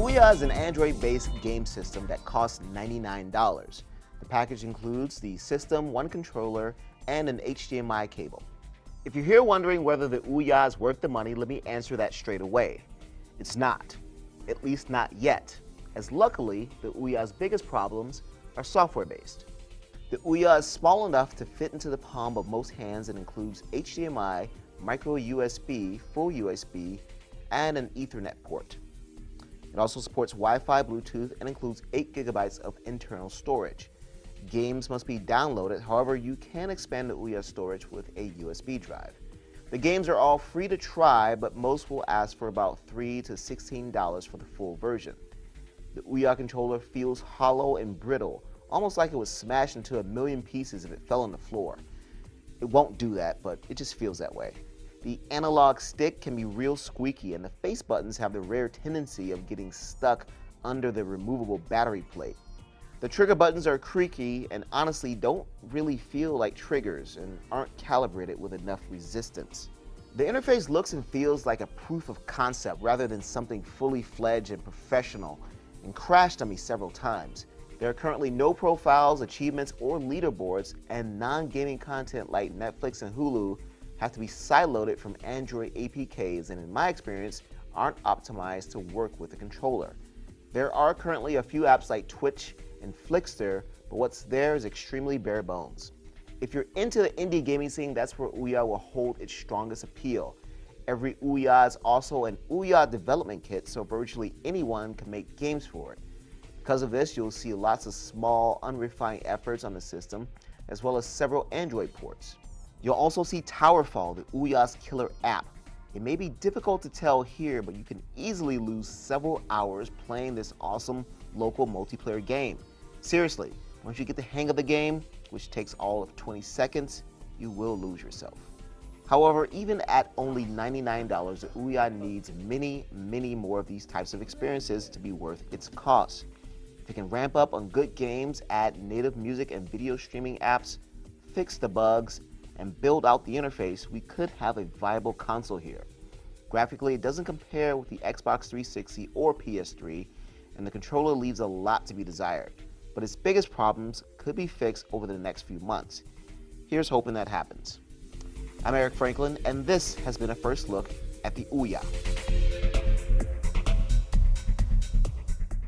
Ouya is an Android-based game system that costs $99. The package includes the system, one controller, and an HDMI cable. If you're here wondering whether the Ouya is worth the money, let me answer that straight away. It's not. At least not yet, as luckily, the Ouya's biggest problems are software-based. The Ouya is small enough to fit into the palm of most hands and includes HDMI, micro USB, full USB, and an Ethernet port. It also supports Wi-Fi, Bluetooth, and includes 8 GB of internal storage. Games must be downloaded, however, you can expand the Ouya storage with a USB drive. The games are all free to try, but most will ask for about $3 to $16 for the full version. The Ouya controller feels hollow and brittle, almost like it was smashed into a million pieces if it fell on the floor. It won't do that, but it just feels that way. The analog stick can be real squeaky, and the face buttons have the rare tendency of getting stuck under the removable battery plate. The trigger buttons are creaky and honestly don't really feel like triggers and aren't calibrated with enough resistance. The interface looks and feels like a proof of concept rather than something fully fledged and professional, and crashed on me several times. There are currently no profiles, achievements, or leaderboards, and non-gaming content like Netflix and Hulu have to be sideloaded from Android APKs and in my experience aren't optimized to work with the controller. There are currently a few apps like Twitch and Flixster, but what's there is extremely bare bones. If you're into the indie gaming scene, that's where Ouya will hold its strongest appeal. Every Ouya is also an Ouya development kit, so virtually anyone can make games for it. Because of this, you'll see lots of small, unrefined efforts on the system, as well as several Android ports. You'll also see Towerfall, the Ouya's killer app. It may be difficult to tell here, but you can easily lose several hours playing this awesome local multiplayer game. Seriously, once you get the hang of the game, which takes all of 20 seconds, you will lose yourself. However, even at only $99, the Ouya needs many more of these types of experiences to be worth its cost. If it can ramp up on good games, add native music and video streaming apps, fix the bugs, and build out the interface, we could have a viable console here. Graphically, it doesn't compare with the Xbox 360 or PS3, and the controller leaves a lot to be desired, but its biggest problems could be fixed over the next few months. Here's hoping that happens. I'm Eric Franklin, and this has been a first look at the Ouya.